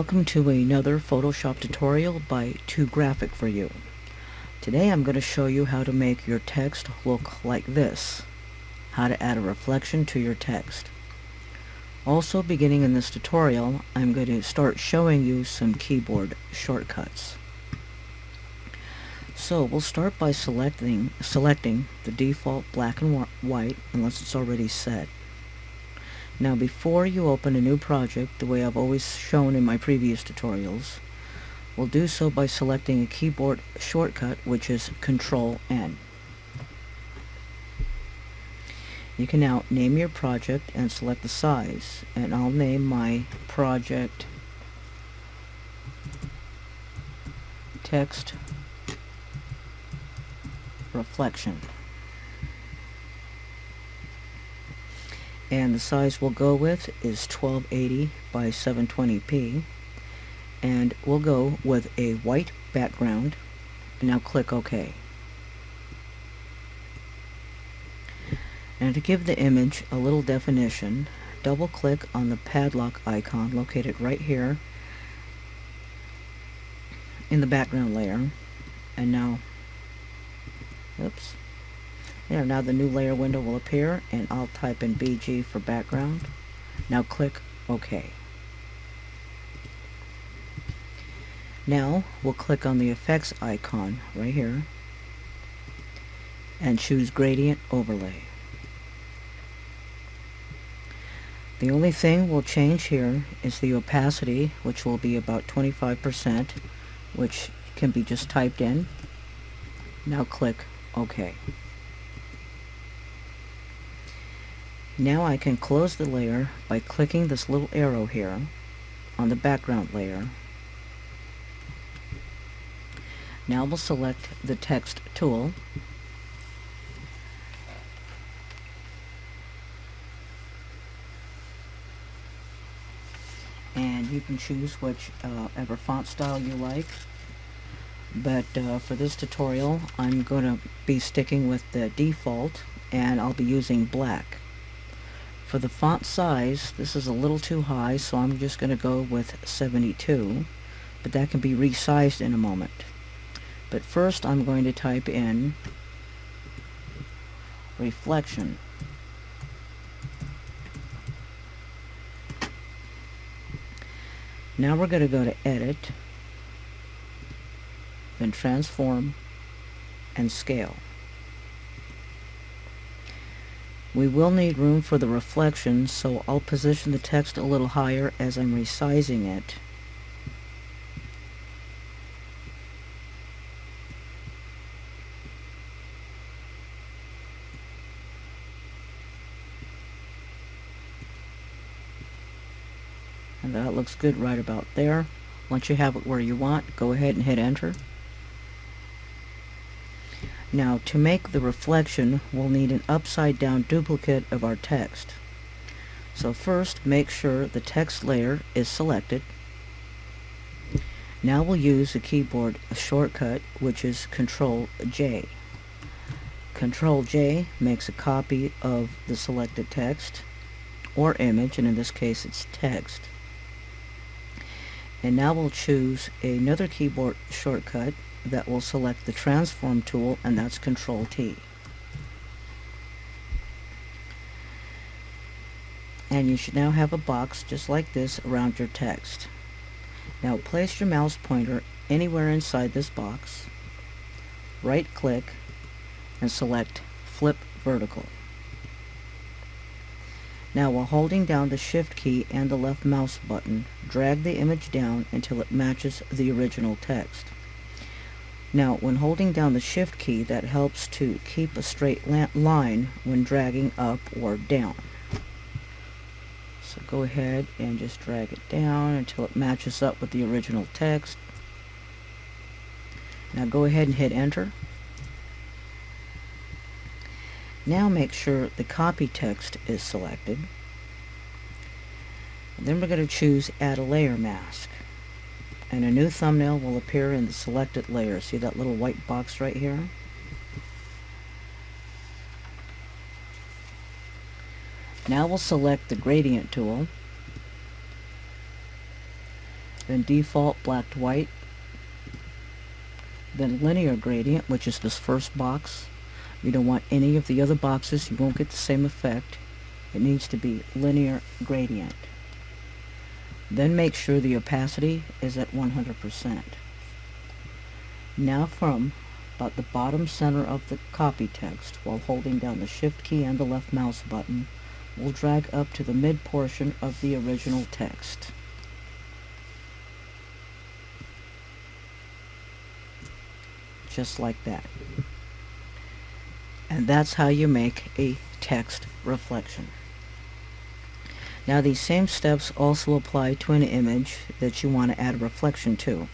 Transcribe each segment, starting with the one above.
Welcome to another Photoshop tutorial by Too Graphic for You. Today I'm going to show you how to make your text look like this. How to add a reflection to your text. Also, beginning in this tutorial, I'm going to start showing you some keyboard shortcuts. So we'll start by selecting the default black and white unless it's already set. Now before you open a new project, the way I've always shown in my previous tutorials, we'll do so by selecting a keyboard shortcut, which is Control-N. You can now name your project and select the size, and I'll name my project Text Reflection. And the size we'll go with is 1280 by 720p, and we'll go with a white background. And now click OK. And to give the image a little definition, double click on the padlock icon located right here in the background layer, and now now the new layer window will appear, and I'll type in BG for background. Now click OK. Now we'll click on the effects icon right here and choose Gradient Overlay. The only thing we'll change here is the opacity, which will be about 25%, which can be just typed in. Now click OK. Now I can close the layer by clicking this little arrow here on the background layer. Now we'll select the text tool, and you can choose whichever font style you like. But for this tutorial I'm going to be sticking with the default, and I'll be using black. For the font size, this is a little too high, so I'm just going to go with 72, but that can be resized in a moment. But first I'm going to type in reflection. Now we're going to go to Edit, then Transform, and Scale. We will need room for the reflection, so I'll position the text a little higher as I'm resizing it. And that looks good right about there. Once you have it where you want, go ahead and hit Enter. Now, to make the reflection, we'll need an upside-down duplicate of our text. So first, make sure the text layer is selected. Now we'll use a keyboard shortcut, which is Control-J. Control-J makes a copy of the selected text or image, and in this case it's text. And now we'll choose another keyboard shortcut that will select the transform tool, and that's Control-T. And you should now have a box just like this around your text. Now place your mouse pointer anywhere inside this box, right click, and select Flip Vertical. Now while holding down the Shift key and the left mouse button, drag the image down until it matches the original text. Now, when holding down the Shift key, that helps to keep a straight line when dragging up or down. So go ahead and just drag it down until it matches up with the original text. Now go ahead and hit Enter. Now make sure the copy text is selected. And then we're going to choose Add a Layer Mask. And a new thumbnail will appear in the selected layer. See that little white box right here? Now we'll select the gradient tool then default black to white, then linear gradient, which is this first box. You don't want any of the other boxes, you won't get the same effect. It needs to be linear gradient. Then make sure the opacity is at 100%. Now from about the bottom center of the copy text, while holding down the Shift key and the left mouse button, we'll drag up to the mid portion of the original text. Just like that. And that's how you make a text reflection. Now these same steps also apply to an image that you want to add a reflection to,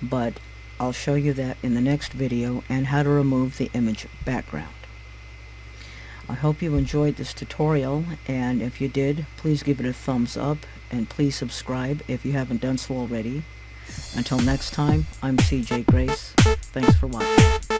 but I'll show you that in the next video, and how to remove the image background. I hope you enjoyed this tutorial, and if you did, please give it a thumbs up, and please subscribe if you haven't done so already. Until next time, I'm CJ Grace. Thanks for watching.